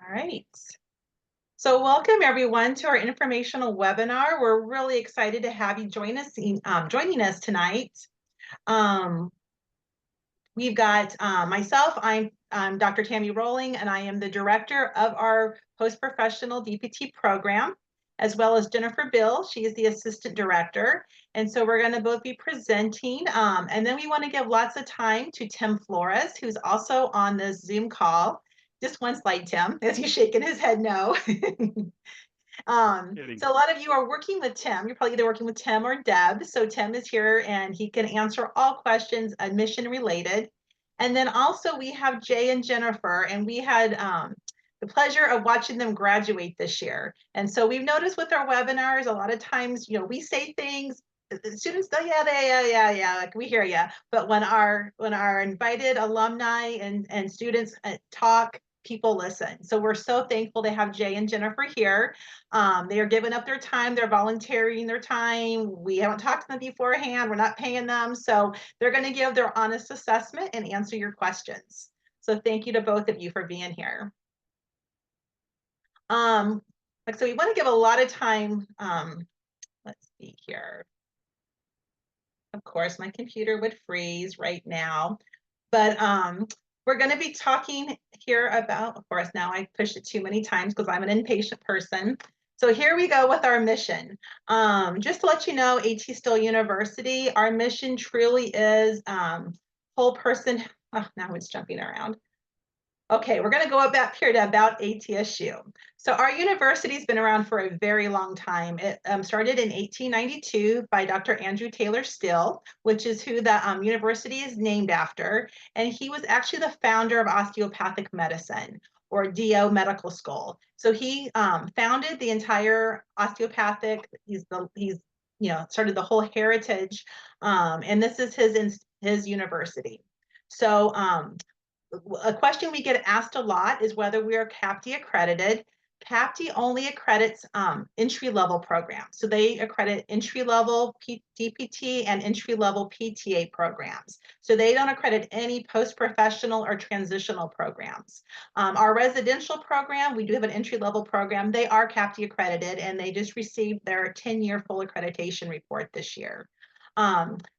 All right. So welcome everyone to our informational webinar. We're really excited to have you joining us tonight. We've got myself, I'm Dr. Tammy Roehling, and I am the director of our Postprofessional DPT program, as well as Jennifer Beal. She is the assistant director. And so we're going to both be presenting. And then we want to give lots of time to Tim Flores, who's also on this Zoom call. Just one slide, Tim, as he's shaking his head no. So a lot of you are working with Tim. You're probably either working with Tim or Deb. So Tim is here and he can answer all questions admission related. And then also we have Jay and Jennifer, and we had the pleasure of watching them graduate this year. And so we've noticed with our webinars, a lot of times, we say things, the students go, yeah, like we hear you. But when our invited alumni and students talk, people listen. So we're so thankful to have Jay and Jennifer here. They are giving up their time. They're volunteering their time. We haven't talked to them beforehand. We're not paying them. So they're going to give their honest assessment and answer your questions. So thank you to both of you for being here. So we want to give a lot of time. Let's see here. Of course, my computer would freeze right now, but we're going to be talking here about, of course, now I pushed it too many times because I'm an impatient person. So here we go with our mission. Just to let you know, AT Still University, our mission truly is whole person. Oh, now it's jumping around. Okay, we're going to go back here to about ATSU. So our university's been around for a very long time. It started in 1892 by Dr. Andrew Taylor Still, which is who the university is named after. And he was actually the founder of osteopathic medicine, or DO Medical School. So he founded the entire osteopathic. He's started the whole heritage, and this is his university. So a question we get asked a lot is whether we are CAPTE accredited. CAPTE only accredits entry-level programs. So they accredit entry-level DPT and entry-level PTA programs. So they don't accredit any post-professional or transitional programs. Our residential program, we do have an entry-level program. They are CAPTE accredited, and they just received their 10-year full accreditation report this year.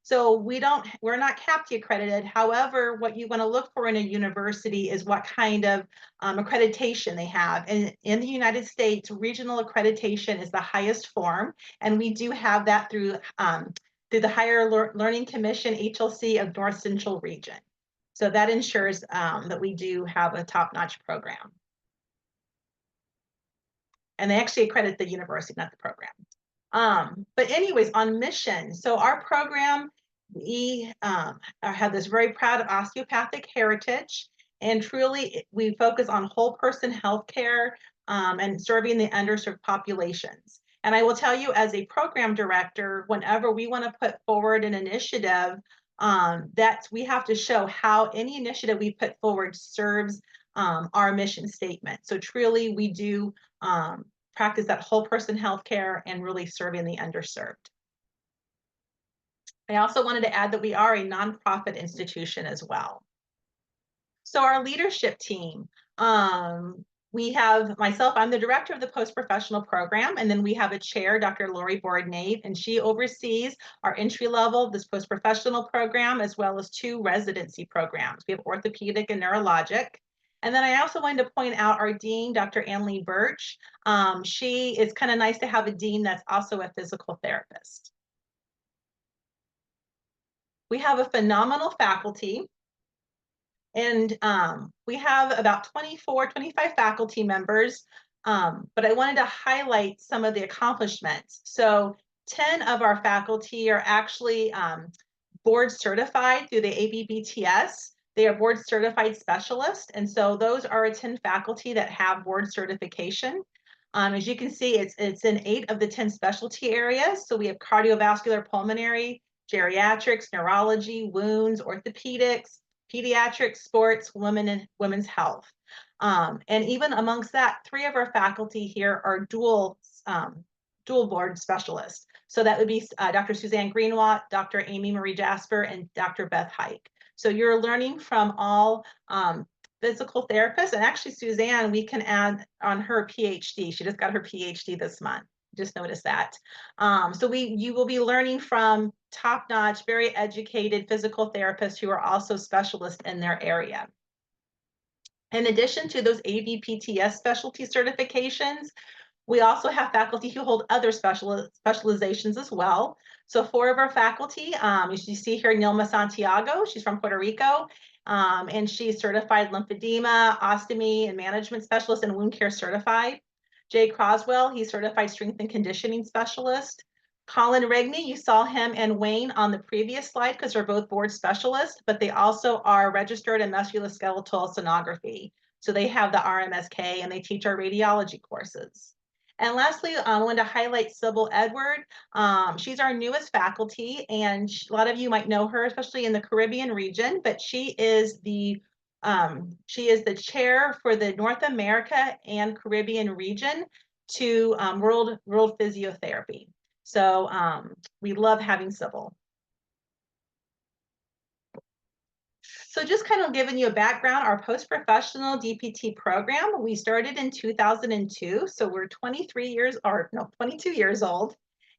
So we're not CAPTE accredited. However, what you want to look for in a university is what kind of accreditation they have. And in the United States, regional accreditation is the highest form, and we do have that through the Higher Learning Commission, HLC of North Central Region. So that ensures that we do have a top-notch program. And they actually accredit the university, not the program. But anyways, on mission, so our program, we have this very proud osteopathic heritage, and truly we focus on whole person healthcare and serving the underserved populations. And I will tell you, as a program director, whenever we want to put forward an initiative, that we have to show how any initiative we put forward serves our mission statement. So truly we do practice that whole person healthcare and really serving the underserved. I also wanted to add that we are a nonprofit institution as well. So our leadership team, we have myself, I'm the director of the post-professional program, and then we have a chair, Dr. Lori Board-Nave, and she oversees our entry-level, this post-professional program, as well as 2 residency programs. We have orthopedic and neurologic. And then I also wanted to point out our dean, Dr. Ann-Lee Birch. It's kind of nice to have a dean that's also a physical therapist. We have a phenomenal faculty, and we have about 24, 25 faculty members, but I wanted to highlight some of the accomplishments. So 10 of our faculty are actually board certified through the ABBTS. They are board certified specialists, and so those are 10 faculty that have board certification. As you can see, it's in 8 of the 10 specialty areas. So we have cardiovascular, pulmonary, geriatrics, neurology, wounds, orthopedics, pediatrics, sports, women's health. And even amongst that, 3 of our faculty here are dual board specialists. So that would be Dr. Suzanne Greenwatt, Dr. Amy Marie Jasper, and Dr. Beth Hike. So you're learning from all physical therapist, and actually Suzanne, we can add on her PhD. She just got her PhD this month. Just noticed that. So you will be learning from top-notch, very educated physical therapists who are also specialists in their area. In addition to those ABPTS specialty certifications, we also have faculty who hold other specializations as well. So 4 of our faculty, as you see here, Nilma Santiago, she's from Puerto Rico, and she's certified lymphedema, ostomy, and management specialist and wound care certified. Jay Croswell, he's certified strength and conditioning specialist. Colin Rigney, you saw him and Wayne on the previous slide because they're both board specialists, but they also are registered in musculoskeletal sonography. So they have the RMSK and they teach our radiology courses. And lastly, I wanted to highlight Sybil Edward. She's our newest faculty, and a lot of you might know her, especially in the Caribbean region, but she is the chair for the North America and Caribbean region to World Physiotherapy. So we love having Sybil. So just kind of giving you a background, our post-professional DPT program, we started in 2002. So we're 22 years old.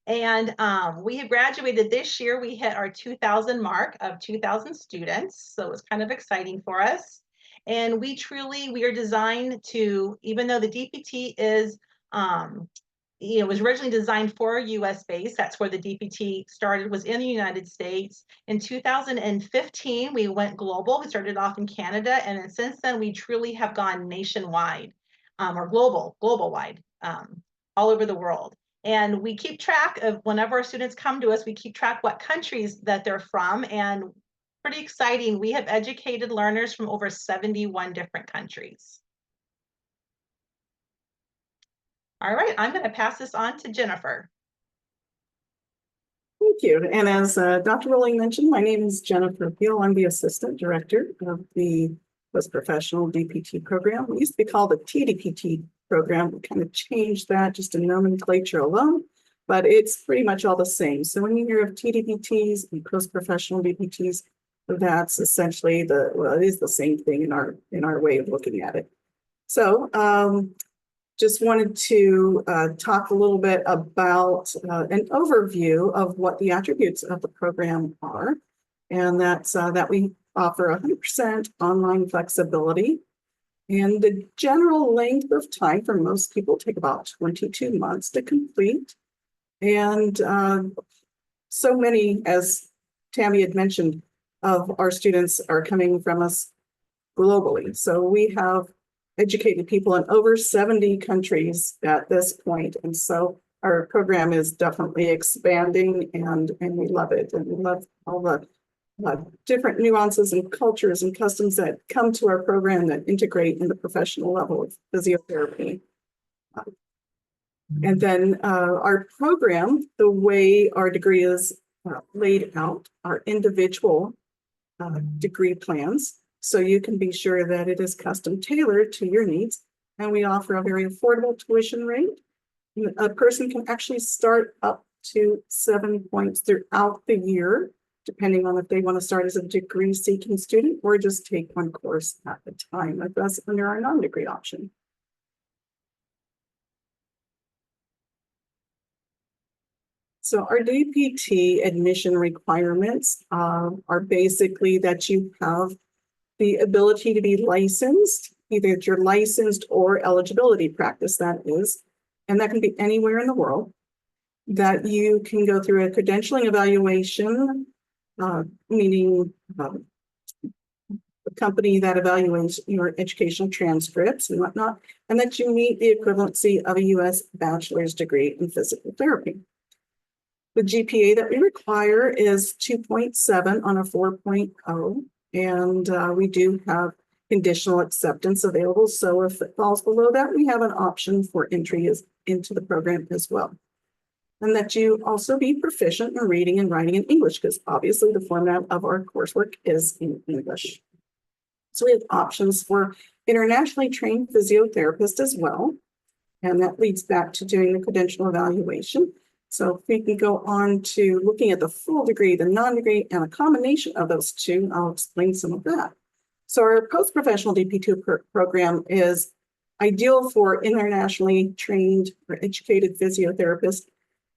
And we have graduated this year. We hit our 2,000 mark of 2,000 students. So it was kind of exciting for us. And we are designed to, even though the DPT is, was originally designed for US base. That's where the DPT started, was in the United States. In 2015, we went global. We started off in Canada, and then since then, we truly have gone nationwide, or global-wide, all over the world. And we keep track of, whenever our students come to us, we keep track what countries that they're from, and pretty exciting. We have educated learners from over 71 different countries. All right, I'm going to pass this on to Jennifer. Thank you. And as Dr. Roehling mentioned, my name is Jennifer Beal. I'm the Assistant Director of the Postprofessional DPT program. It used to be called the TDPT program. We kind of changed that just in nomenclature alone, but it's pretty much all the same. So when you hear of TDPTs and Postprofessional DPTs, that's essentially it is the same thing in our way of looking at it. So just wanted to talk a little bit about an overview of what the attributes of the program are. And that's that we offer 100% online flexibility. And the general length of time for most people take about 22 months to complete. And so many, as Tammy had mentioned, of our students are coming from us globally. So we have educated people in over 70 countries at this point. And so our program is definitely expanding, and we love it. And we love all the different nuances and cultures and customs that come to our program that integrate in the professional level of physiotherapy. And then our program, the way our degree is laid out, are individual degree plans. So you can be sure that it is custom tailored to your needs. And we offer a very affordable tuition rate. A person can actually start up to 7 points throughout the year, depending on if they want to start as a degree seeking student or just take one course at a time, like that's under our non-degree option. So our DPT admission requirements are basically that you have the ability to be licensed, either you're licensed or eligibility practice, that is, and that can be anywhere in the world, that you can go through a credentialing evaluation, meaning the company that evaluates your educational transcripts and whatnot, and that you meet the equivalency of a U.S. bachelor's degree in physical therapy. The GPA that we require is 2.7 on a 4.0. And we do have conditional acceptance available. So if it falls below that, we have an option for entry into the program as well. And that you also be proficient in reading and writing in English, because obviously the format of our coursework is in English. So we have options for internationally trained physiotherapists as well. And that leads back to doing the credential evaluation. So if we can go on to looking at the full degree, the non-degree, and a combination of those two, I'll explain some of that. So our post-professional DPT program is ideal for internationally trained or educated physiotherapists.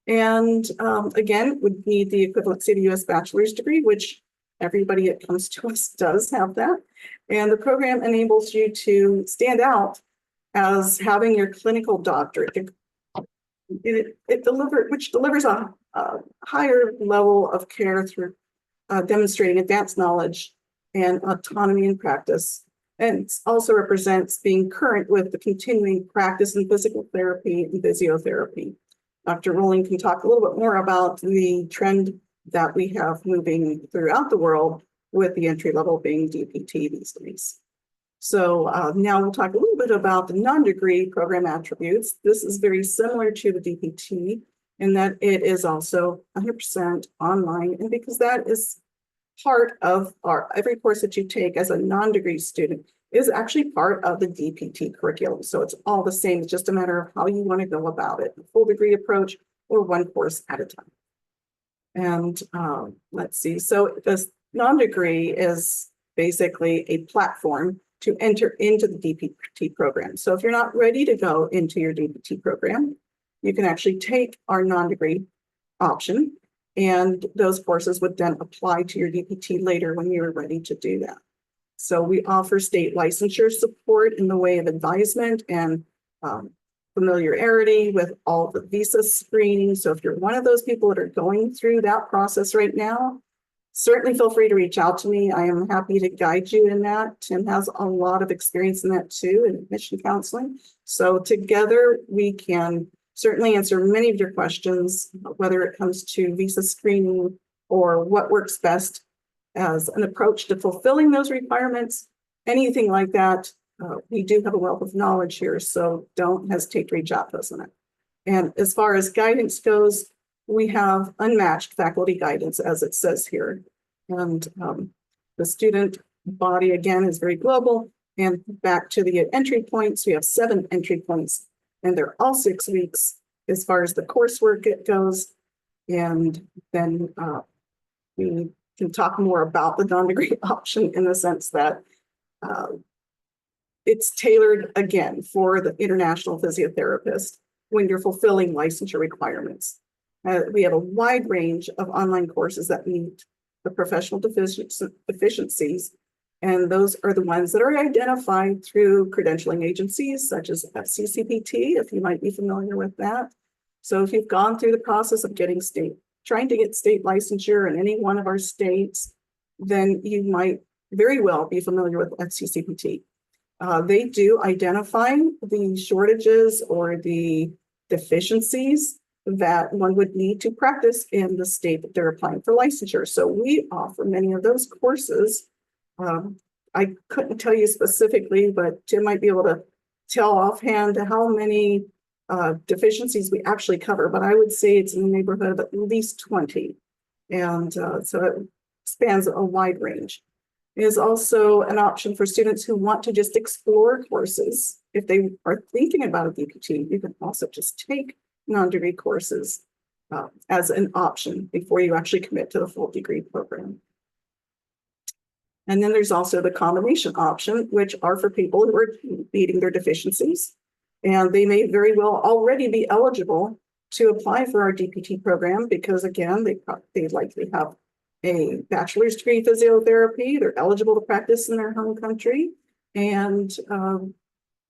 And again, would need the equivalency of the U.S. bachelor's degree, which everybody that comes to us does have that. And the program enables you to stand out as having your clinical doctorate. Which delivers a higher level of care through demonstrating advanced knowledge and autonomy in practice. And it also represents being current with the continuing practice in physical therapy and physiotherapy. Dr. Roehling can talk a little bit more about the trend that we have moving throughout the world with the entry level being DPT these days. So now we'll talk a little bit about the non-degree program attributes. This is very similar to the DPT in that it is also 100% online. And because that is part of every course that you take as a non-degree student is actually part of the DPT curriculum. So it's all the same. It's just a matter of how you want to go about it, a full degree approach or one course at a time. And let's see. So this non-degree is basically a platform to enter into the DPT program. So if you're not ready to go into your DPT program, you can actually take our non-degree option, and those courses would then apply to your DPT later when you're ready to do that. So we offer state licensure support in the way of advisement and familiarity with all the visa screening. So if you're one of those people that are going through that process right now, certainly feel free to reach out to me. I am happy to guide you in that. Tim has a lot of experience in that too, in admission counseling. So together we can certainly answer many of your questions, whether it comes to visa screening or what works best as an approach to fulfilling those requirements, anything like that. We do have a wealth of knowledge here, so don't hesitate to reach out to us on it. And as far as guidance goes, we have unmatched faculty guidance, as it says here. And the student body, again, is very global. And back to the entry points, we have 7 entry points, and they're all 6 weeks as far as the coursework it goes. And then we can talk more about the non-degree option in the sense that it's tailored, again, for the international physiotherapist when you're fulfilling licensure requirements. We have a wide range of online courses that meet the professional deficiencies, and those are the ones that are identified through credentialing agencies such as FCCPT, if you might be familiar with that. So if you've gone through the process of trying to get state licensure in any one of our states, then you might very well be familiar with FCCPT. They do identify the shortages or the deficiencies that one would need to practice in the state that they're applying for licensure. So we offer many of those courses. I couldn't tell you specifically, but Jim might be able to tell offhand how many deficiencies we actually cover, but I would say it's in the neighborhood of at least 20. And so it spans a wide range. It is also an option for students who want to just explore courses. If they are thinking about a DPT, you can also just take non-degree courses as an option before you actually commit to the full degree program. And then there's also the combination option, which are for people who are meeting their deficiencies. And they may very well already be eligible to apply for our DPT program because, again, they likely have a bachelor's degree in physiotherapy. They're eligible to practice in their home country. And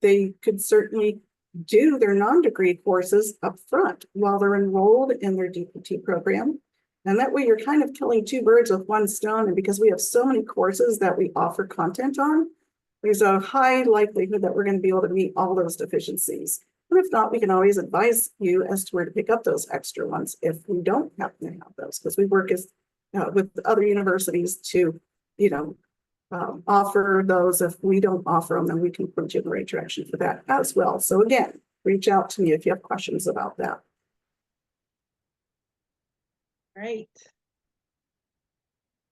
they could certainly do their non-degree courses up front while they're enrolled in their DPT program. And that way you're kind of killing 2 birds with 1 stone. And because we have so many courses that we offer content on, there's a high likelihood that we're going to be able to meet all those deficiencies. And if not, we can always advise you as to where to pick up those extra ones if we don't happen to have those, because we work with other universities to, offer those. If we don't offer them, then we can point you in the right direction for that as well. So again, reach out to me if you have questions about that. Great.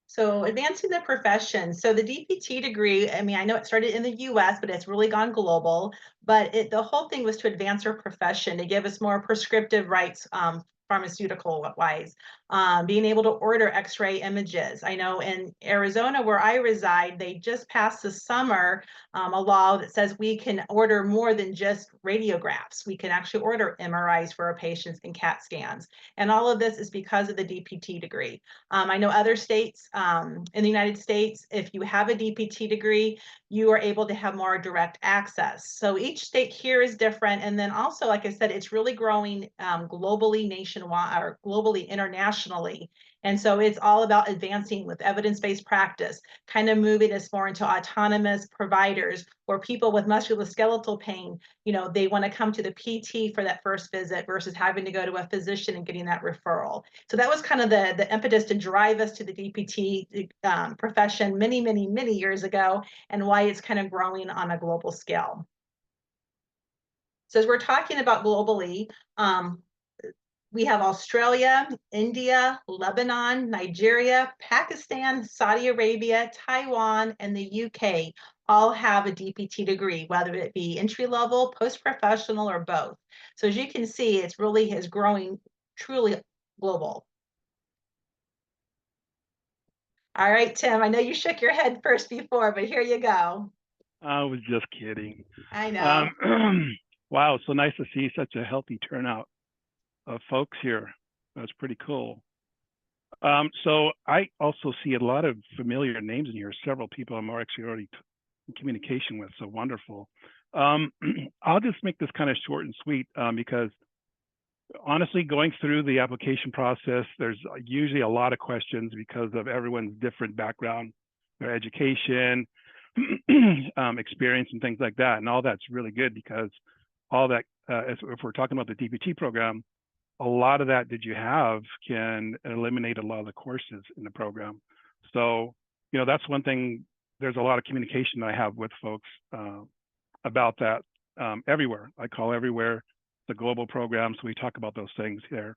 So advancing the profession. So the DPT degree, I mean, I know it started in the US, but it's really gone global. But the whole thing was to advance our profession, to give us more prescriptive rights pharmaceutical wise, being able to order x-ray images. I know in Arizona, where I reside, they just passed this summer a law that says we can order more than just radiographs. We can actually order MRIs for our patients and CAT scans. And all of this is because of the DPT degree. I know other states in the United States, if you have a DPT degree, you are able to have more direct access. So each state here is different. And then also, like I said, it's really growing globally, nationwide, or globally, internationally. And so it's all about advancing with evidence-based practice, kind of moving us more into autonomous providers, where people with musculoskeletal pain, you know, they want to come to the PT for that first visit versus having to go to a physician and getting that referral. So that was kind of the impetus to drive us to the DPT profession many, many, many years ago, and why it's kind of growing on a global scale. So as we're talking about globally, we have Australia, India, Lebanon, Nigeria, Pakistan, Saudi Arabia, Taiwan, and the UK all have a DPT degree, whether it be entry level, post-professional, or both. So as you can see, it's really is growing truly global. All right, Tim, I know you shook your head first before, but here you go. I was just kidding. I know. Wow, so nice to see such a healthy turnout of folks here. That's pretty cool. So I also see a lot of familiar names in here. Several people I'm actually already in communication with, so wonderful. I'll just make this kind of short and sweet because honestly, going through the application process, there's usually a lot of questions because of everyone's different background, their education, experience, and things like that. And all that's really good because all that, if we're talking about the DPT program, a lot of that that you have can eliminate a lot of the courses in the program. So, you know, that's one thing. There's a lot of communication I have with folks about that everywhere. I call everywhere the global program, so we talk about those things there.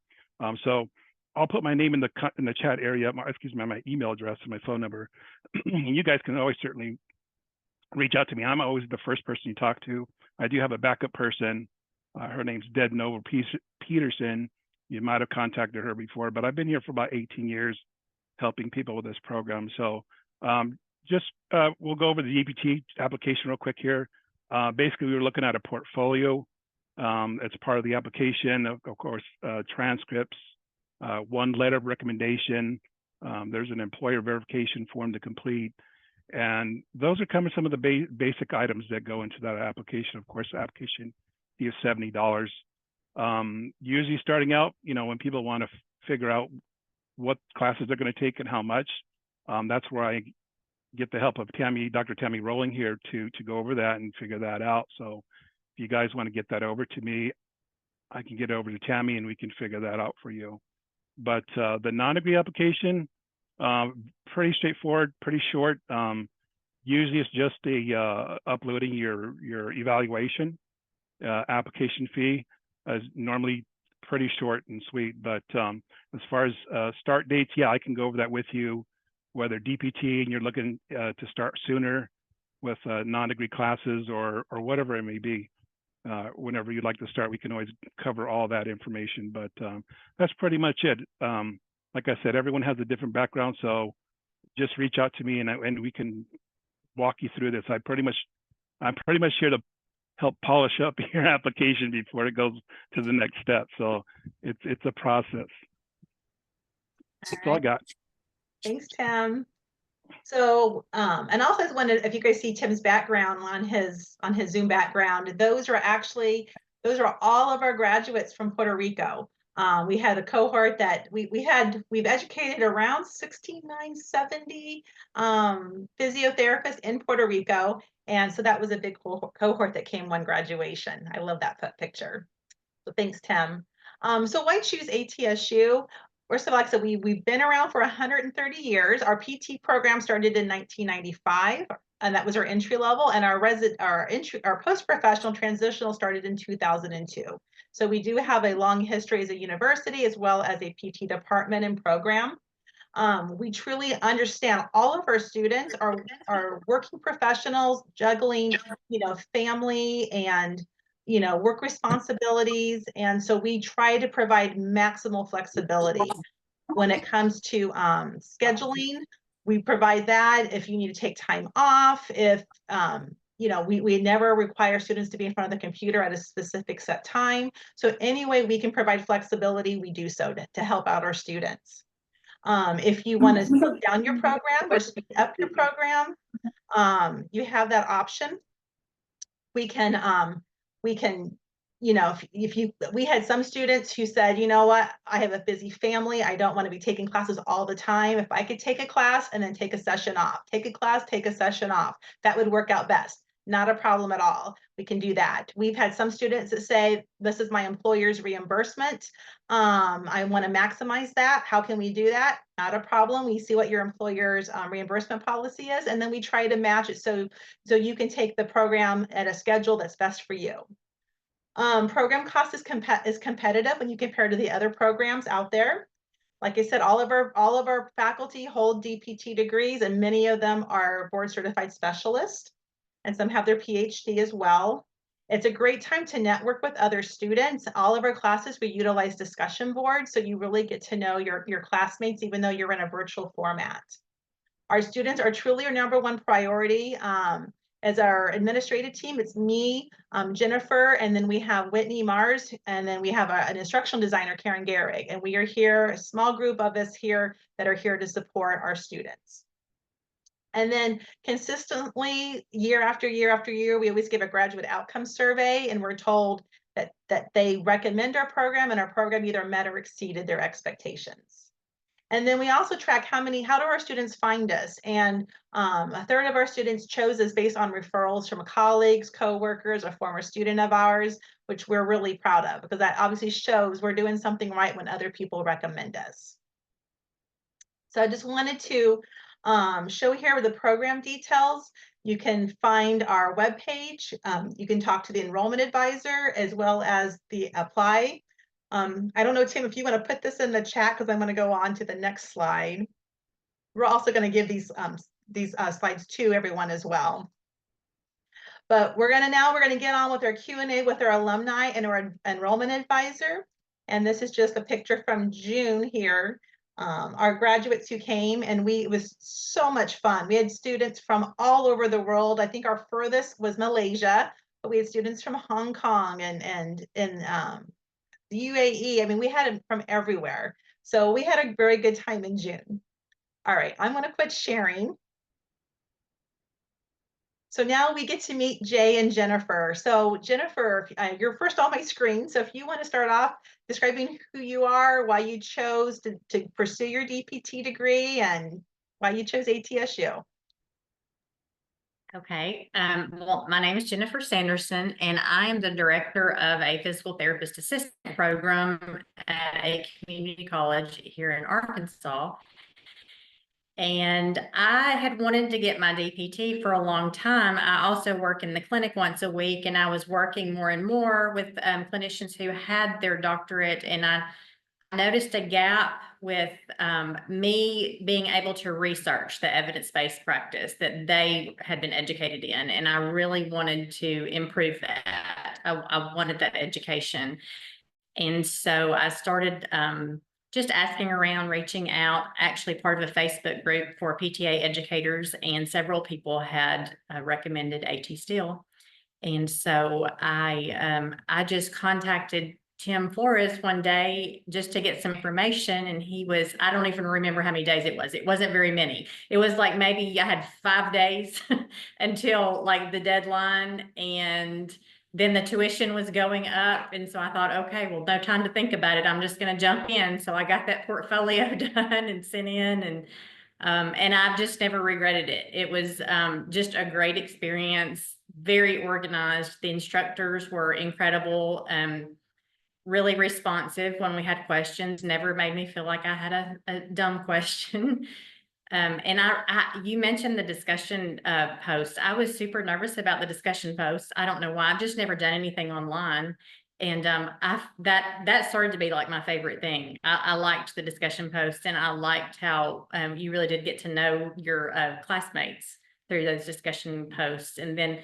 So I'll put my name in the chat area, my email address and my phone number. You guys can always certainly reach out to me. I'm always the first person you talk to. I do have a backup person. Her name's Nova Peterson. You might have contacted her before, but I've been here for about 18 years helping people with this program. So we'll go over the DPT application real quick here. Basically, we were looking at a portfolio. It's part of the application, of course, transcripts, one letter of recommendation. There's an employer verification form to complete. And those are kind of some of the basic items that go into that application. Of course, the application fee is $70. Usually starting out, you know, when people want to figure out what classes they're going to take and how much, that's where I get the help of Dr. Tammy Roehling here to go over that and figure that out. So if you guys want to get that over to me, I can get over to Tammy and we can figure that out for you. But the non-degree application, pretty straightforward, pretty short. Usually it's just uploading your evaluation. Application fee is normally pretty short and sweet. But as far as start dates, yeah, I can go over that with you, whether DPT and you're looking to start sooner with non-degree classes or whatever it may be. Whenever you'd like to start, we can always cover all that information, but that's pretty much it. Like I said, everyone has a different background, so just reach out to me and we can walk you through this. I'm pretty much here to help polish up your application before it goes to the next step. So it's a process. That's all I got. Thanks, Tim. So, and also I was wondering if you guys see Tim's background on his Zoom background. Those are all of our graduates from Puerto Rico. We had a cohort that we've educated around 6970 physiotherapists in Puerto Rico, and so that was a big cohort that came one graduation. I love that picture. So thanks, Tim. So why choose ATSU? First of all, like I said, we've been around for 130 years. Our PT program started in 1995, and that was our entry level, and our post-professional transitional started in 2002. So we do have a long history as a university as well as a PT department and program. We truly understand all of our students are working professionals juggling, you know, family and work responsibilities. And so we try to provide maximal flexibility when it comes to scheduling. We provide that if you need to take time off, if, we never require students to be in front of the computer at a specific set time. So any way we can provide flexibility, we do so to help out our students. If you want to slow down your program or speed up your program, you have that option. We can, we had some students who said, you know what, I have a busy family. I don't want to be taking classes all the time. If I could take a class and then take a session off, take a class, take a session off, that would work out best. Not a problem at all. We can do that. We've had some students that say, this is my employer's reimbursement. I want to maximize that. How can we do that? Not a problem. We see what your employer's reimbursement policy is, and then we try to match it so you can take the program at a schedule that's best for you. Program cost is competitive when you compare to the other programs out there. Like I said, all of our faculty hold DPT degrees, and many of them are board certified specialists, and some have their PhD as well. It's a great time to network with other students. All of our classes, we utilize discussion boards, so you really get to know your classmates, even though you're in a virtual format. Our students are truly our #1 priority. As our administrative team, it's me, Jennifer, and then we have Whitney Mars, and then we have an instructional designer, Karen Gehrig, and we are here, a small group of us here that are here to support our students. And then consistently, year after year after year, we always give a graduate outcome survey, and we're told that they recommend our program, and our program either met or exceeded their expectations. And then we also track how do our students find us? And a third of our students chose us based on referrals from colleagues, coworkers, a former student of ours, which we're really proud of, because that obviously shows we're doing something right when other people recommend us. So I just wanted to show here the program details. You can find our webpage. You can talk to the enrollment advisor as well as the apply. I don't know, Tim, if you want to put this in the chat, because I'm going to go on to the next slide. We're also going to give these slides to everyone as well. But we're going to get on with our Q&A with our alumni and our enrollment advisor. And this is just a picture from June here. Our graduates who came, and it was so much fun. We had students from all over the world. I think our furthest was Malaysia, but we had students from Hong Kong and the UAE. I mean, we had them from everywhere. So we had a very good time in June. All right, I'm going to quit sharing. So now we get to meet Jay and Jennifer. So Jennifer, you're first on my screen. So if you want to start off describing who you are, why you chose to pursue your DPT degree, and why you chose ATSU. Okay. Well, my name is Jennifer Sanderson, and I am the director of a physical therapist assistant program at a community college here in Arkansas. And I had wanted to get my DPT for a long time. I also work in the clinic once a week, and I was working more and more with clinicians who had their doctorate, and I noticed a gap with me being able to research the evidence-based practice that they had been educated in, and I really wanted to improve that. I wanted that education. And so I started just asking around, reaching out, actually part of a Facebook group for PTA educators, and several people had recommended AT Still. And so I just contacted Tim Flores one day just to get some information, and he was, I don't even remember how many days it was. It wasn't very many. It was like maybe I had 5 days until like the deadline, and then the tuition was going up. And so I thought, okay, well, no time to think about it. I'm just going to jump in. So I got that portfolio done and sent in, and I've just never regretted it. It was just a great experience, very organized. The instructors were incredible, really responsive when we had questions, never made me feel like I had a dumb question. And you mentioned the discussion post. I was super nervous about the discussion post. I don't know why. I've just never done anything online. And that started to be like my favorite thing. I liked the discussion post, and I liked how you really did get to know your classmates through those discussion posts. And then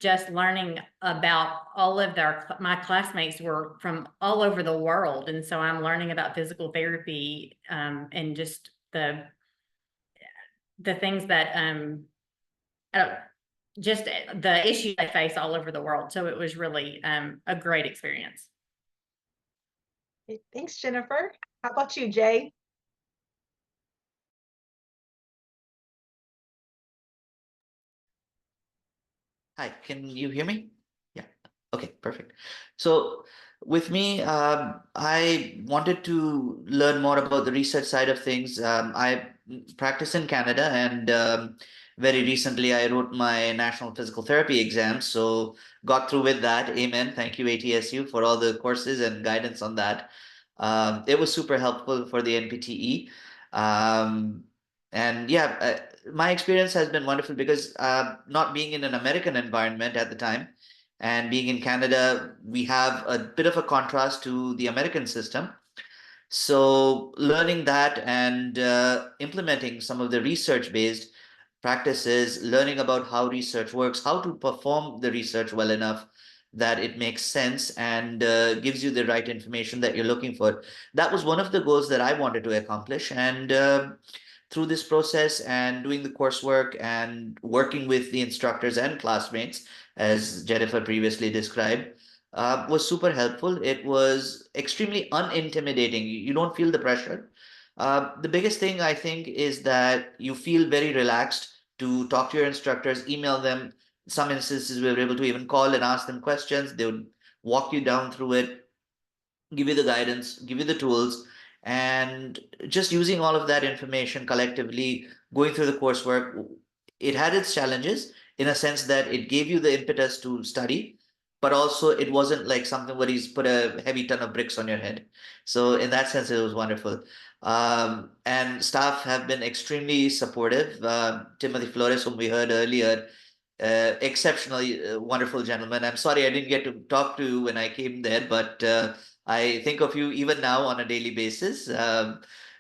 just learning about all of my classmates were from all over the world. And so I'm learning about physical therapy, and just the things that, just the issues they face all over the world. So it was really, a great experience. Thanks, Jennifer. How about you, Jay? Hi, can you hear me? Yeah. Okay, perfect. So with me, I wanted to learn more about the research side of things. I practice in Canada, and very recently I wrote my national physical therapy exam. So got through with that. Amen. Thank you, ATSU, for all the courses and guidance on that. It was super helpful for the NPTE. And yeah, my experience has been wonderful because not being in an American environment at the time and being in Canada, we have a bit of a contrast to the American system. So learning that and implementing some of the research-based practices, learning about how research works, how to perform the research well enough that it makes sense and gives you the right information that you're looking for. That was one of the goals that I wanted to accomplish. And through this process and doing the coursework and working with the instructors and classmates, as Jennifer previously described, was super helpful. It was extremely unintimidating. You don't feel the pressure. The biggest thing I think is that you feel very relaxed to talk to your instructors, email them. Some instances we were able to even call and ask them questions. They would walk you down through it, give you the guidance, give you the tools, and just using all of that information collectively, going through the coursework. It had its challenges in a sense that it gave you the impetus to study, but also it wasn't like something where he's put a heavy ton of bricks on your head. So in that sense, it was wonderful. And staff have been extremely supportive. Timothy Flores, whom we heard earlier, exceptionally wonderful gentleman. I'm sorry I didn't get to talk to you when I came there, but I think of you even now on a daily basis.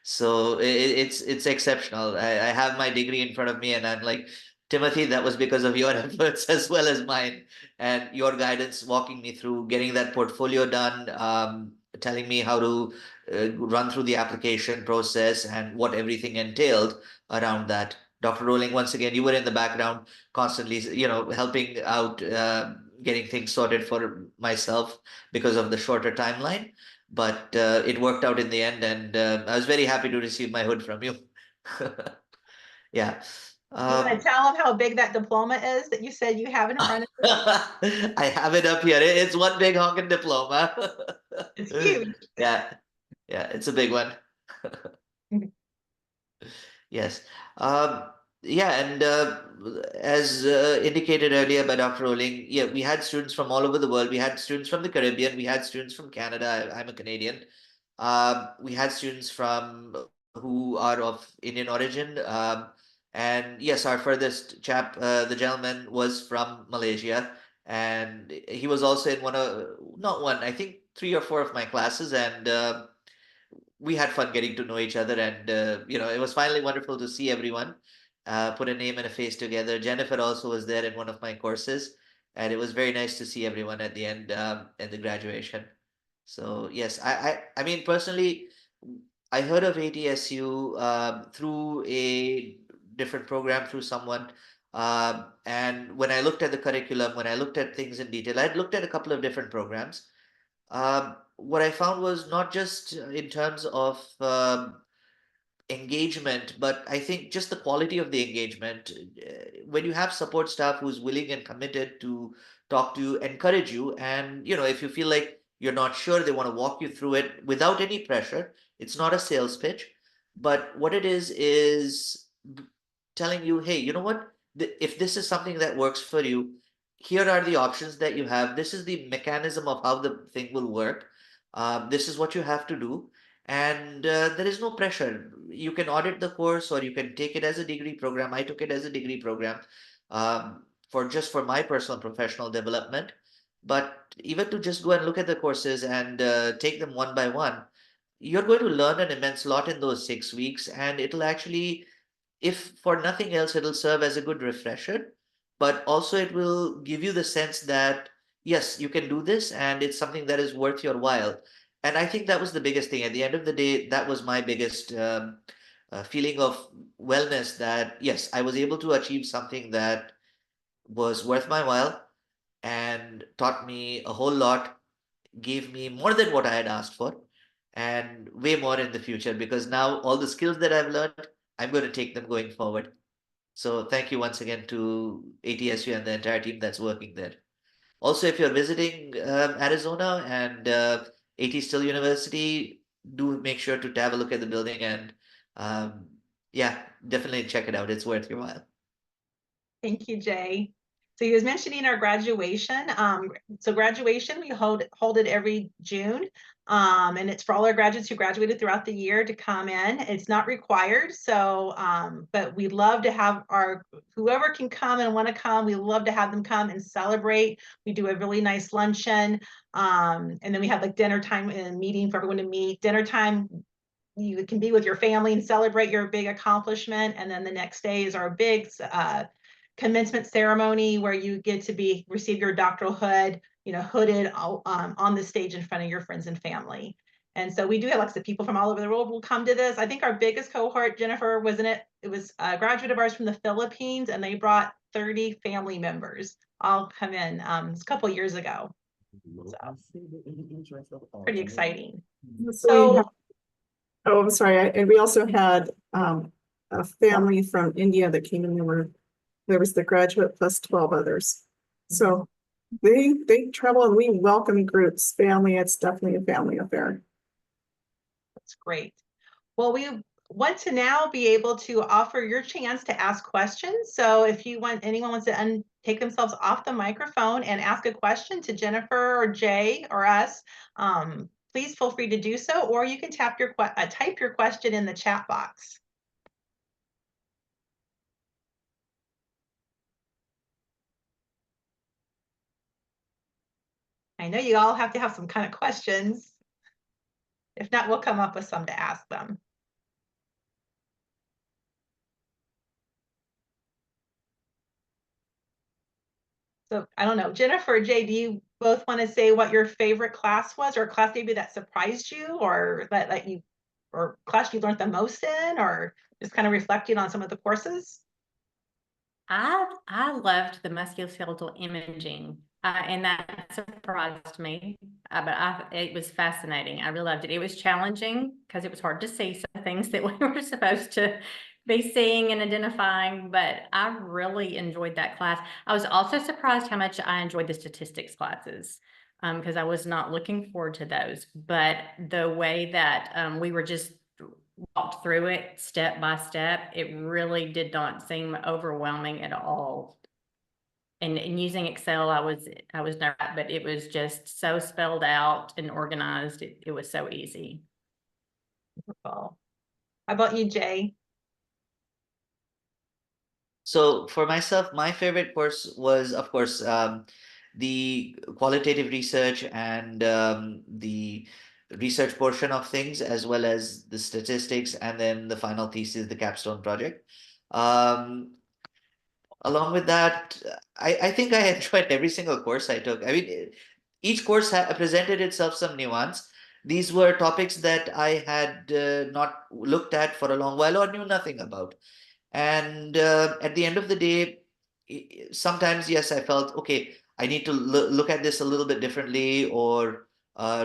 So it's exceptional. I have my degree in front of me, and I'm like, Timothy, that was because of your efforts as well as mine, and your guidance, walking me through getting that portfolio done, telling me how to run through the application process and what everything entailed around that. Dr. Roehling, once again, you were in the background constantly, helping out, getting things sorted for myself because of the shorter timeline. But it worked out in the end, and I was very happy to receive my hood from you. Yeah. You want to tell them how big that diploma is that you said you have in front of you? I have it up here. It's one big honking diploma. It's huge. Yeah, it's a big one. Yes. Yeah, and as indicated earlier by Dr. Roehling, yeah, we had students from all over the world. We had students from the Caribbean. We had students from Canada. I'm a Canadian. We had students from who are of Indian origin. And yes, our furthest chap, the gentleman, was from Malaysia. And he was also in not one, I think 3 or 4 of my classes. And we had fun getting to know each other, and it was finally wonderful to see everyone put a name and a face together. Jennifer also was there in one of my courses, and it was very nice to see everyone at the end, at the graduation. So yes, I mean, personally, I heard of ATSU through a different program, through someone. And when I looked at the curriculum, when I looked at things in detail, I'd looked at a couple of different programs. What I found was not just in terms of engagement, but I think just the quality of the engagement. When you have support staff who's willing and committed to talk to you, encourage you, and if you feel like you're not sure, they want to walk you through it without any pressure. It's not a sales pitch, but what it is telling you, hey, you know what? If this is something that works for you, here are the options that you have. This is the mechanism of how the thing will work. This is what you have to do. And there is no pressure. You can audit the course, or you can take it as a degree program. I took it as a degree program for my personal professional development. But even to just go and look at the courses and take them one by one, you're going to learn an immense lot in those 6 weeks. And it'll actually, if for nothing else, it'll serve as a good refresher but also it will give you the sense that, yes, you can do this and it's something that is worth your while. And I think that was the biggest thing. At the end of the day, that was my biggest feeling of wellness, that yes, I was able to achieve something that was worth my while and taught me a whole lot, gave me more than what I had asked for, and way more in the future, because now all the skills that I've learned, I'm going to take them going forward. So thank you once again to ATSU and the entire team that's working there. Also, if you're visiting Arizona and AT Still University, do make sure to have a look at the building, and yeah, definitely check it out. It's worth your while. Thank you, Jay. So he was mentioning our graduation. So graduation, we hold it every June. And it's for all our graduates who graduated throughout the year to come in. It's not required. So, but we'd love to have whoever can come and want to come, we love to have them come and celebrate. We do a really nice luncheon. And then we have like dinner time and meeting for everyone to meet. Dinner time, you can be with your family and celebrate your big accomplishment. And then the next day is our big commencement ceremony where you get to receive your doctoral hood, hooded on the stage in front of your friends and family. And so we do have lots of people from all over the world will come to this. I think our biggest cohort, Jennifer, wasn't it? It was a graduate of ours from the Philippines, and they brought 30 family members all come in. It's a couple of years ago. So, pretty exciting. So I'm sorry. And we also had a family from India that came in. There was the graduate plus 12 others. So they travel, and we welcome groups, family. It's definitely a family affair. That's great. Well, we want to now be able to offer your chance to ask questions. So if anyone wants to take themselves off the microphone and ask a question to Jennifer or Jay or us, please feel free to do so, or you can type your question in the chat box. I know you all have to have some kind of questions. If not, we'll come up with some to ask them. So I don't know, Jennifer or Jay, do you both want to say what your favorite class was, or a class maybe that surprised you, or or class you learned the most in, or just kind of reflecting on some of the courses? I loved the musculoskeletal imaging, and that surprised me, but it was fascinating. I really loved it. It was challenging because it was hard to see some things that we were supposed to be seeing and identifying, but I really enjoyed that class. I was also surprised how much I enjoyed the statistics classes, because I was not looking forward to those, but the way that we were just walked through it step by step, it really did not seem overwhelming at all. And using Excel, I was nervous, but it was just so spelled out and organized. It was so easy. Wonderful. How about you, Jay? So for myself, my favorite course was, of course, the qualitative research and the research portion of things, as well as the statistics, and then the final thesis, the capstone project. Along with that, I think I enjoyed every single course I took. I mean, each course presented itself some nuance. These were topics that I had not looked at for a long while or knew nothing about. And at the end of the day, sometimes, yes, I felt, okay, I need to look at this a little bit differently, or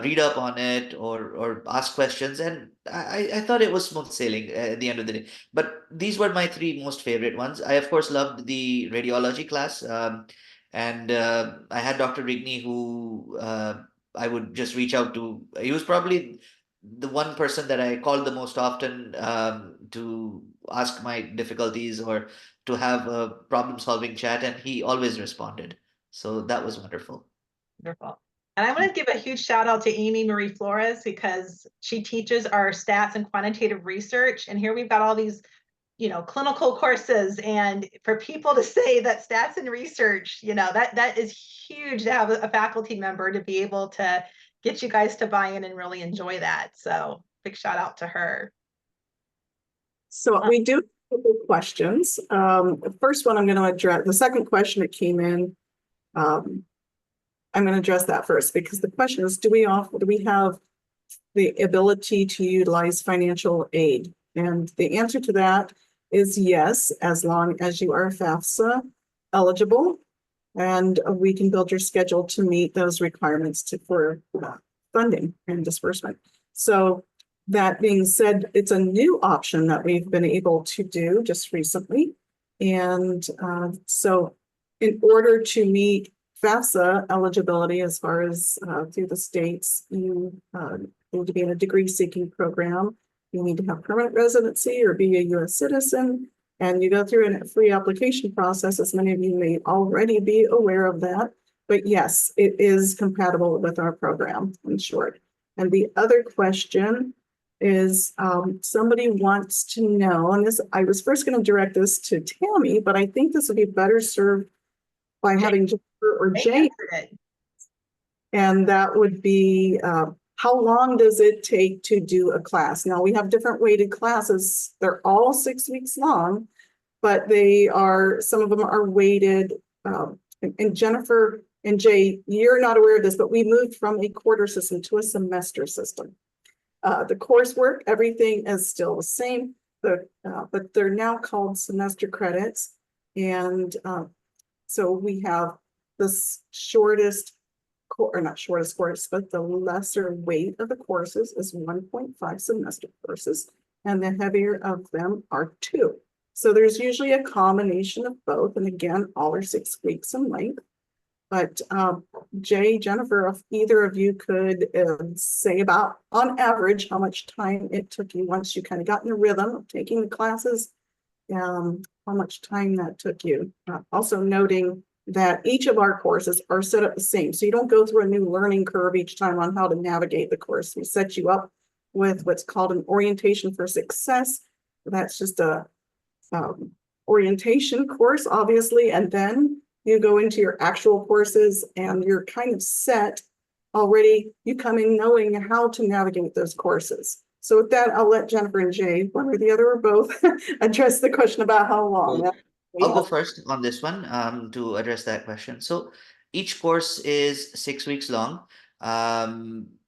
read up on it, or ask questions. And I thought it was smooth sailing at the end of the day. But these were my three most favorite ones. I, of course, loved the radiology class. And I had Dr. Rigney, who I would just reach out to. He was probably the one person that I called the most often to ask my difficulties or to have a problem solving chat, and he always responded. So that was wonderful. Wonderful. And I want to give a huge shout out to Amy Marie Flores, because she teaches our stats and quantitative research. And here we've got all these, clinical courses, and for people to say that stats and research, that is huge to have a faculty member to be able to get you guys to buy in and really enjoy that. So big shout out to her. So we do Couple questions. The first one I'm going to address, the second question that came in, I'm going to address that first because the question is, do we have the ability to utilize financial aid? And the answer to that is yes, as long as you are FAFSA eligible, and we can build your schedule to meet those requirements for funding and disbursement. So that being said, it's a new option that we've been able to do just recently. And so in order to meet FAFSA eligibility as far as through the states, you need to be in a degree-seeking program. You need to have permanent residency or be a U.S. citizen, and you go through a free application process, as many of you may already be aware of that. But yes, it is compatible with our program, in short. And the other question is somebody wants to know, and this, I was first going to direct this to Tammy, but I think this would be better served by having Jennifer or They Jay. answered it. And that would be, how long does it take to do a class? Now, we have different weighted classes. They're all 6 weeks long, but some of them are weighted. And Jennifer and Jay, you're not aware of this, but we moved from a quarter system to a semester system. The coursework, everything is still the same, but they're now called semester credits. And so we have the shortest, or not shortest course, but the lesser weight of the courses is 1.5 semester courses, and the heavier of them are 2. So there's usually a combination of both. And again, all are 6 weeks in length. But Jay, Jennifer, if either of you could say about, on average, how much time it took you once you kind of got in the rhythm of taking the classes, how much time that took you. Also noting that each of our courses are set up the same. So you don't go through a new learning curve each time on how to navigate the course. We set you up with what's called an orientation for success. That's just a orientation course, obviously, and then you go into your actual courses and you're kind of set already. You come in knowing how to navigate those courses. So with that, I'll let Jennifer and Jay, one or the other or both, address the question about how long. Cool. I'll go first on this one to address that question. So each course is 6 weeks long.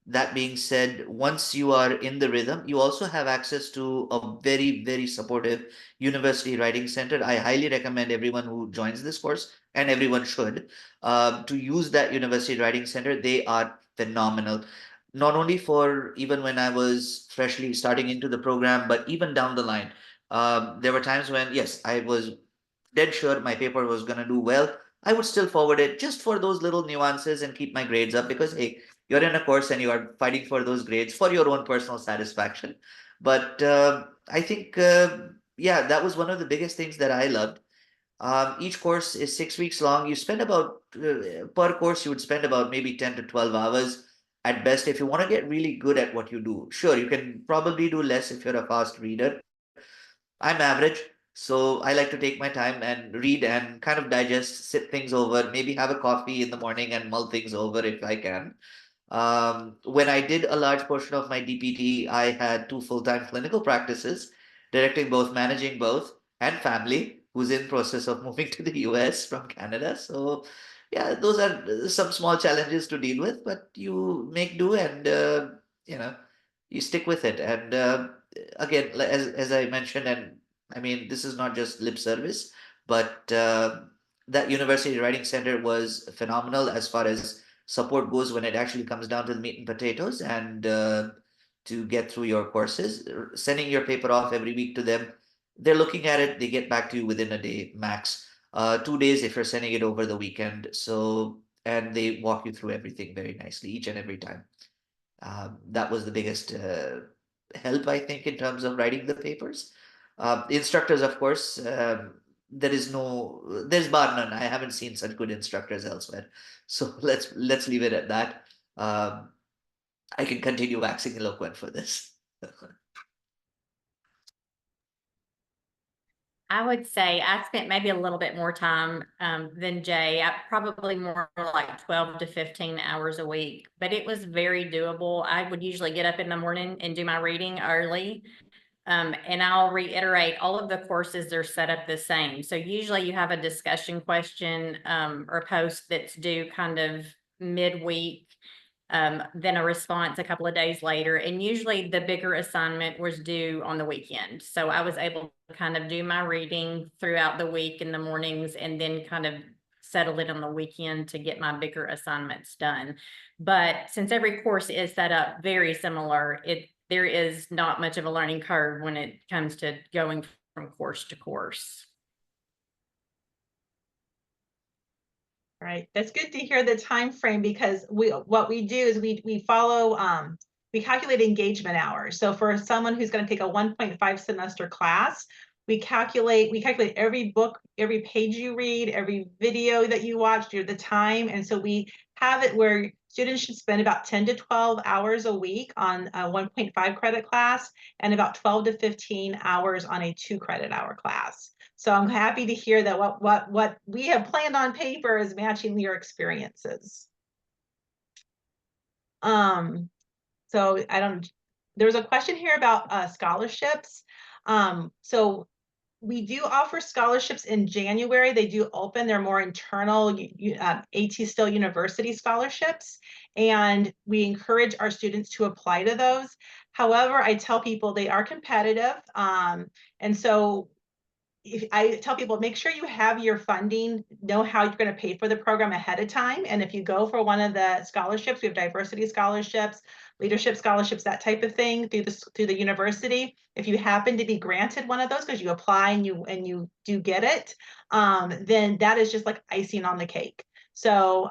That being said, once you are in the rhythm, you also have access to a very, very supportive university writing center. I highly recommend everyone who joins this course, and everyone should, to use that university writing center. They are phenomenal. Not only for even when I was freshly starting into the program, but even down the line. There were times when, yes, I was dead sure my paper was going to do well. I would still forward it just for those little nuances and keep my grades up because, hey, you're in a course and you are fighting for those grades for your own personal satisfaction. But I think, yeah, that was one of the biggest things that I loved. Each course is 6 weeks long. You spend about, per course, you would spend about maybe 10 to 12 hours at best if you want to get really good at what you do. Sure, you can probably do less if you're a fast reader. I'm average, so I like to take my time and read and kind of digest, sit things over, maybe have a coffee in the morning and mull things over if I can. When I did a large portion of my DPT, I had 2 full-time clinical practices, directing both, managing both, and family, who's in process of moving to the US from Canada. So yeah, those are some small challenges to deal with, but you make do and you know, you stick with it. And again, as I mentioned, and I mean, this is not just lip service, but that University Writing Center was phenomenal as far as support goes when it actually comes down to the meat and potatoes and to get through your courses. Sending your paper off every week to them, they're looking at it, they get back to you within a day max. 2 days if you're sending it over the weekend. So, and they walk you through everything very nicely each and every time. That was the biggest help, I think, in terms of writing the papers. Instructors, of course, there's bar none. I haven't seen such good instructors elsewhere. So let's leave it at that. I can continue waxing eloquent for this. I would say I spent maybe a little bit more time than Jay. I probably more like 12 to 15 hours a week, but it was very doable. I would usually get up in the morning and do my reading early. And I'll reiterate, all of the courses are set up the same. So usually you have a discussion question or post that's due kind of midweek, then a response a couple of days later. And usually the bigger assignment was due on the weekend. So I was able to kind of do my reading throughout the week in the mornings and then kind of settle it on the weekend to get my bigger assignments done. But since every course is set up very similar, there is not much of a learning curve when it comes to going from course to course. Right, that's good to hear the time frame, because what we do is we follow we calculate engagement hours. So for someone who's going to take a 1.5 semester class, we calculate every book, every page you read, every video that you watch, the time. And so we have it where students should spend about 10 to 12 hours a week on a 1.5 credit class and about 12 to 15 hours on a 2 credit hour class. So I'm happy to hear that what we have planned on paper is matching your experiences. So there's a question here about scholarships. So we do offer scholarships in January. They do open. They're more internal AT Still University scholarships, and we encourage our students to apply to those. However, I tell people they are competitive, and so I tell people, make sure you have your funding, know how you're going to pay for the program ahead of time. And if you go for one of the scholarships, we have diversity scholarships, leadership scholarships, that type of thing through the university. If you happen to be granted one of those because you apply and you do get it, then that is just like icing on the cake. So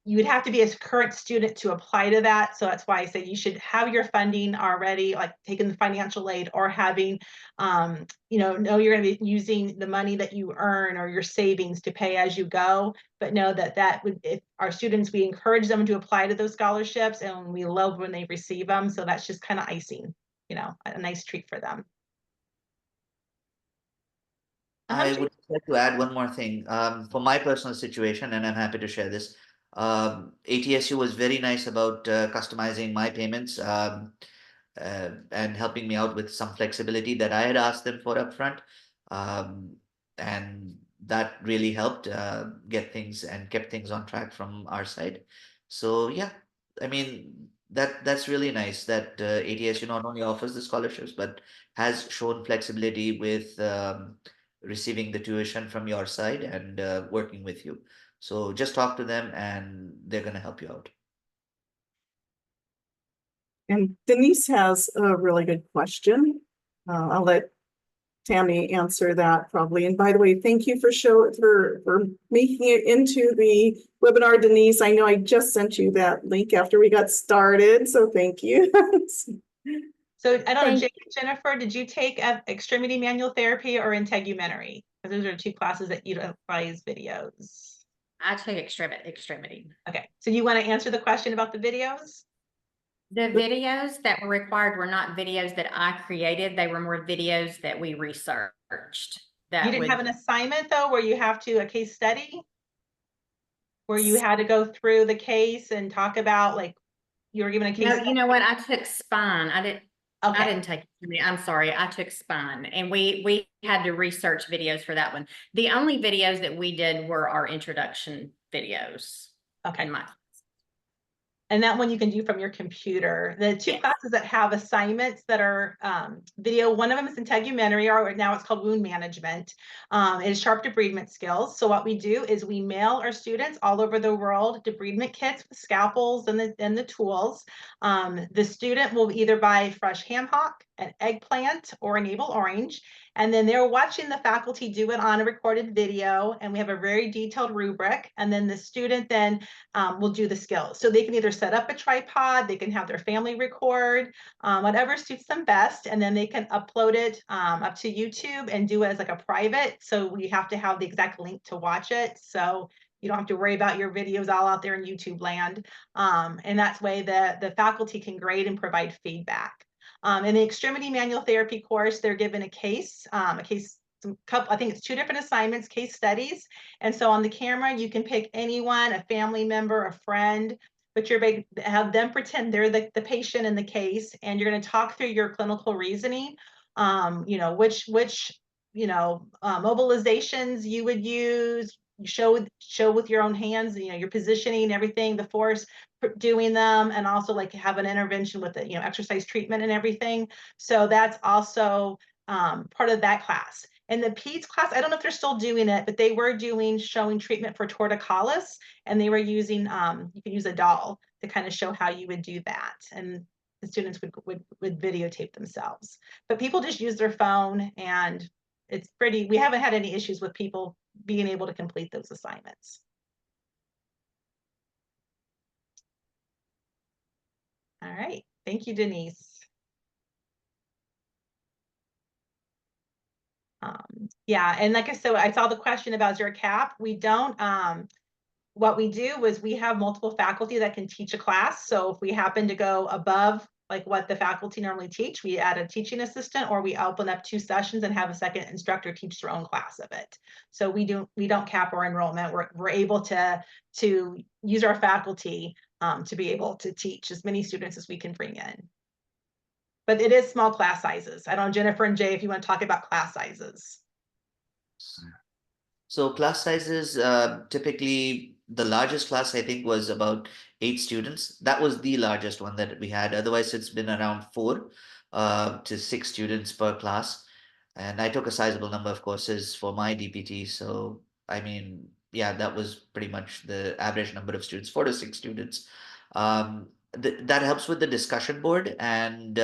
you would have to be a current student to apply to that. So that's why I say you should have your funding already, like taking the financial aid or having, know you're going to be using the money that you earn or your savings to pay as you go. But know that would, if our students, we encourage them to apply to those scholarships, and we love when they receive them. So that's just kind of icing, a nice treat for them. I would like to add one more thing. For my personal situation, and I'm happy to share this. ATSU was very nice about customizing my payments and helping me out with some flexibility that I had asked them for upfront. And that really helped get things and kept things on track from our side. So yeah, I mean, that's really nice that ATSU not only offers the scholarships, but has shown flexibility with receiving the tuition from your side and working with you. So just talk to them and they're going to help you out. And Denise has a really good question. I'll let Tammy answer that probably. And by the way, thank you for making it into the webinar, Denise. I know I just sent you that link after we got started, so thank you. So I don't know, Jennifer, did you take extremity manual therapy or integumentary? Because those are 2 classes that utilize videos. I took extremity. Okay, so you want to answer the question about the videos? The videos that were required were not videos that I created. They were more videos that we researched. You didn't have an assignment though, where you have to, a case study? Where you had to go through the case and talk about, like, you were given a case No, study? you know what? I took spine. I Okay. didn't take it. I'm sorry. I took spine, and we had to research videos for that one. The only videos that we did were our introduction videos. Okay. And that one you can do from your computer. The 2 classes that have assignments that are video, one of them is integumentary, or now it's called wound management. It is sharp debridement skills. So what we do is we mail our students all over the world debridement kits with scalpels and the tools. The student will either buy fresh ham hock, an eggplant, or a navel orange. And then they're watching the faculty do it on a recorded video, and we have a very detailed rubric. And then the student then will do the skills. So they can either set up a tripod, they can have their family record, whatever suits them best, and then they can upload it up to YouTube and do it as like a private. So we have to have the exact link to watch it. So you don't have to worry about your videos all out there in YouTube land. And that's way the faculty can grade and provide feedback. In the extremity manual therapy course, they're given a case, I think it's 2 different assignments, case studies. And so on the camera, you can pick anyone, a family member, a friend, but have them pretend they're the patient in the case, and you're going to talk through your clinical reasoning. You know, which mobilizations you would use. Show with your own hands, you know, your positioning, everything, the force doing them, and also like have an intervention with the, you know, exercise treatment and everything. So that's also part of that class. In the PEDS class, I don't know if they're still doing it, but they were showing treatment for torticollis, and they were using, you can use a doll to kind of show how you would do that. And the students would videotape themselves. But people just use their phone, and it's pretty, we haven't had any issues with people being able to complete those assignments. All right, thank you, Denise. Yeah, and like I said, I saw the question about, is there a cap? We don't. What we do is we have multiple faculty that can teach a class. So if we happen to go above like what the faculty normally teach, we add a teaching assistant, or we open up 2 sessions and have a second instructor teach their own class of it. So we don't cap our enrollment. We're able to use our faculty to be able to teach as many students as we can bring in. But it is small class sizes. I don't know, Jennifer and Jay, if you want to talk about class sizes. So class sizes, typically the largest class I think was about 8 students. That was the largest one that we had. Otherwise, it's been around 4 to 6 students per class. And I took a sizable number of courses for my DPT. So, I mean, yeah, that was pretty much the average number of students, 4 to 6 students. That helps with the discussion board, and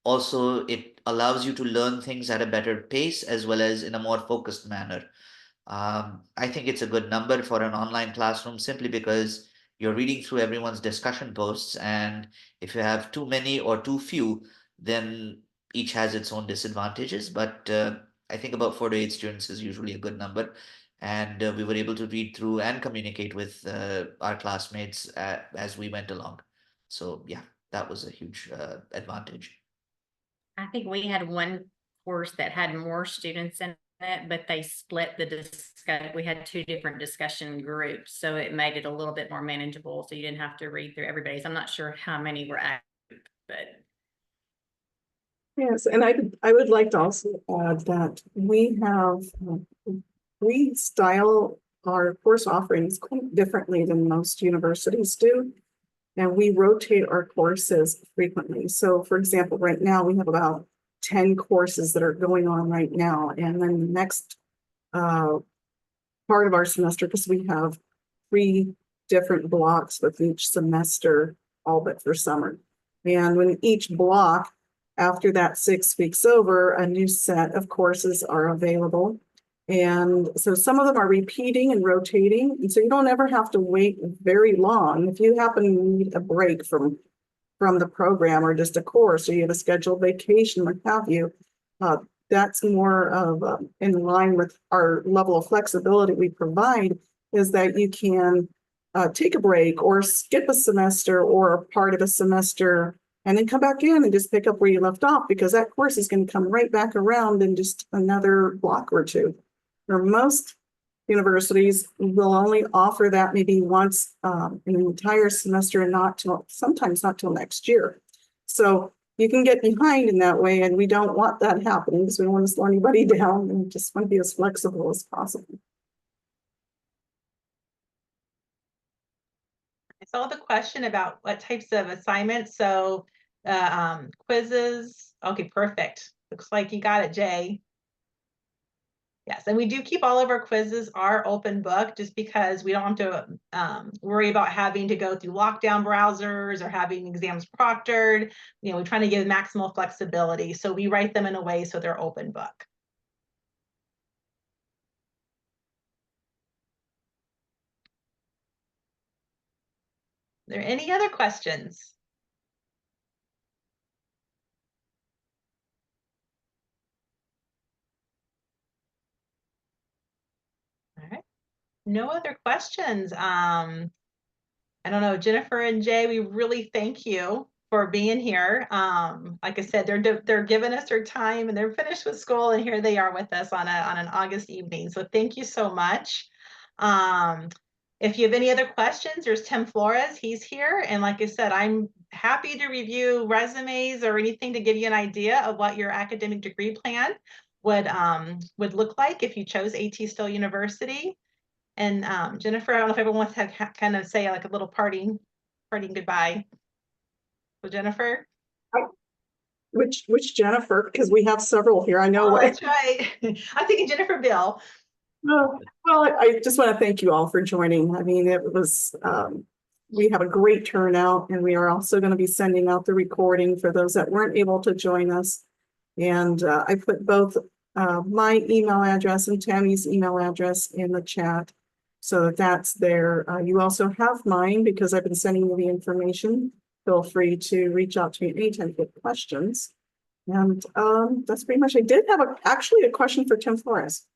also it allows you to learn things at a better pace as well as in a more focused manner. I think it's a good number for an online classroom simply because you're reading through everyone's discussion posts, and if you have too many or too few, then each has its own disadvantages. But I think about 4 to 8 students is usually a good number, and we were able to read through and communicate with our classmates as we went along. So yeah, that was a huge advantage. I think we had one course that had more students in it, but they split the discussion. We had 2 different discussion groups, so it made it a little bit more manageable. So you didn't have to read through everybody's. I'm not sure how many were active, but Yes, and I would like to also add that we style our course offerings quite differently than most universities do. And we rotate our courses frequently. So for example, right now we have about 10 courses that are going on right now. And then the next part of our semester, because we have 3 different blocks with each semester, all but for summer. And when each block, after that 6 weeks over, a new set of courses are available. And so some of them are repeating and rotating. And so you don't ever have to wait very long. If you happen to need a break from the program or just a course, or you have a scheduled vacation, what have you, that's more of in line with our level of flexibility we provide, is that you can take a break or skip a semester or a part of a semester and then come back in and just pick up where you left off, because that course is going to come right back around in just another block or 2. Or most universities will only offer that maybe once in an entire semester, and sometimes not till next year. So you can get behind in that way, and we don't want that happening because we don't want to slow anybody down, and just want to be as flexible as possible. I saw the question about what types of assignments. So quizzes. Okay, perfect. Looks like you got it, Jay. Yes, and we do keep all of our quizzes are open book, just because we don't have to worry about having to go through lockdown browsers or having exams proctored. You know, we're trying to give maximal flexibility. So we write them in a way so they're open book. Are there any other questions? All right, no other questions. I don't know, Jennifer and Jay, we really thank you for being here. Like I said, they're giving us their time, and they're finished with school, and here they are with us on an August evening. So thank you so much. If you have any other questions, there's Tim Flores, he's here. And like I said, I'm happy to review resumes or anything to give you an idea of what your academic degree plan would look like if you chose A.T. Still University. And Jennifer, I don't know if everyone wants to kind of say like a little parting goodbye. So Jennifer? Which Jennifer? Because we have several here. I know. Oh, that's right. I'm thinking Jennifer Beal. No, well, I just want to thank you all for joining. I mean, it was, we have a great turnout, and we are also going to be sending out the recording for those that weren't able to join us. And I put both my email address and Tammy's email address in the chat so that that's there. You also have mine because I've been sending you the information. Feel free to reach out to me anytime you get questions. And that's pretty much, I did have actually a question for Tim Flores.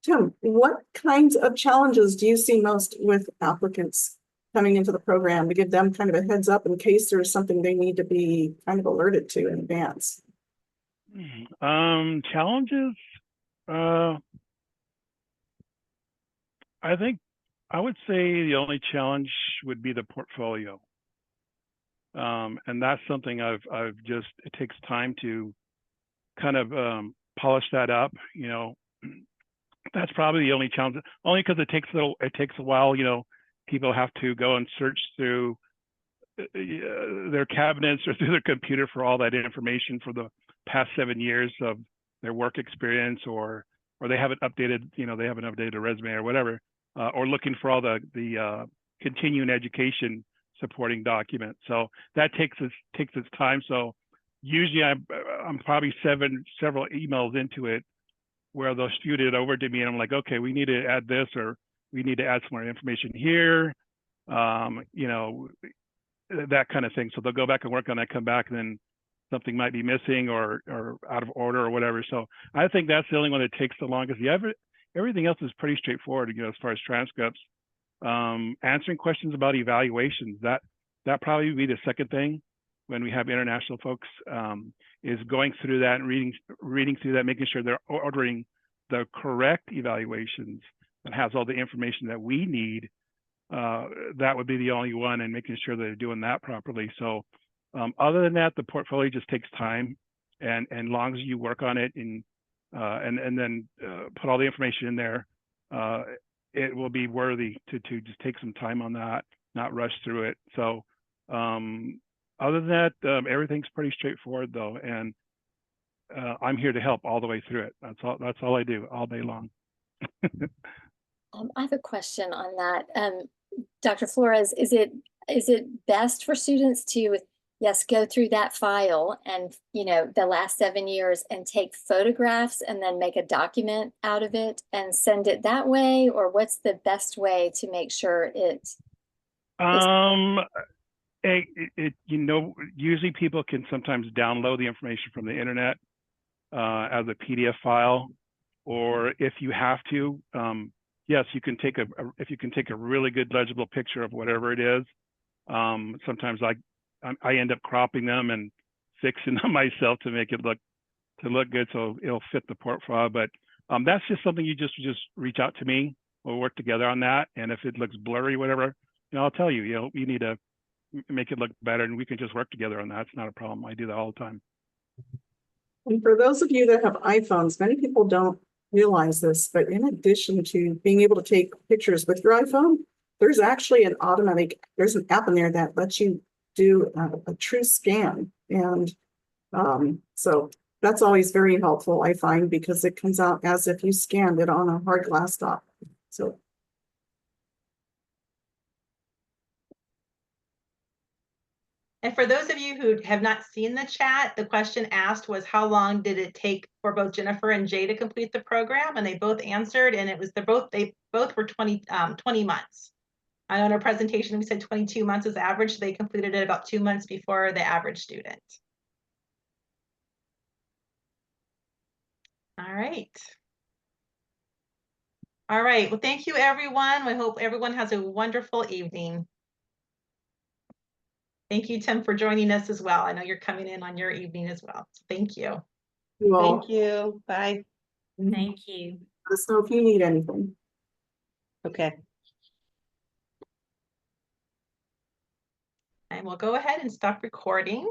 Tim, what kinds of challenges do you see most with applicants coming into the program to give them kind of a heads up in case there's something they need to be kind of alerted to in advance? Challenges? I think I would say the only challenge would be the portfolio. And that's something I've just, it takes time to kind of polish that up, you know. That's probably the only challenge, only because it takes a while, you know. People have to go and search through their cabinets or through their computer for all that information for the past 7 years of their work experience, or they haven't updated, you know, they haven't updated a resume or whatever, or looking for all the continuing education supporting documents. So that takes its time. So usually I'm probably several emails into it where they'll shoot it over to me and I'm like, okay, we need to add this, or we need to add some more information here, you know, that kind of thing. So they'll go back and work on that, come back, and then something might be missing or out of order or whatever. So I think that's the only one that takes the longest. Everything else is pretty straightforward, you know, as far as transcripts. Answering questions about evaluations, that probably would be the second thing when we have international folks, is going through that and reading through that, making sure they're ordering the correct evaluations and has all the information that we need. That would be the only one, and making sure they're doing that properly. So other than that, the portfolio just takes time, and long as you work on it and then put all the information in there, it will be worthy to just take some time on that, not rush through it. So other than that, everything's pretty straightforward though, and I'm here to help all the way through it. That's all I do all day long. I have a question on that. Dr. Flores, is it best for students to, yes, go through that file and, you know, the last 7 years and take photographs and then make a document out of it and send it that way? Or what's the best way to make sure it? You know, usually people can sometimes download the information from the internet as a PDF file, or if you have to, yes, you can take if you can take a really good legible picture of whatever it is. Sometimes I end up cropping them and fixing them myself to make it look good, so it'll fit the profile. But that's just something you just reach out to me. We'll work together on that. And if it looks blurry, whatever, you know, I'll tell you. You know, you need to make it look better, and we can just work together on that. It's not a problem. I do that all the time. And for those of you that have iPhones, many people don't realize this, but in addition to being able to take pictures with your iPhone, there's actually there's an app in there that lets you do a true scan. And so that's always very helpful, I find, because it comes out as if you scanned it on a hard glass top. So. And for those of you who have not seen the chat, the question asked was, how long did it take for both Jennifer and Jay to complete the program? And they both answered, and it was they both were 20 months. On our presentation, we said 22 months is average. So they completed it about 2 months before the average student. All right. All right. Well, thank you, everyone. We hope everyone has a wonderful evening. Thank you, Tim, for joining us as well. I know you're coming in on your evening as well. Thank you. Thank you. Bye. Thank you. Let us know if you need anything. Okay. And we'll go ahead and stop recording.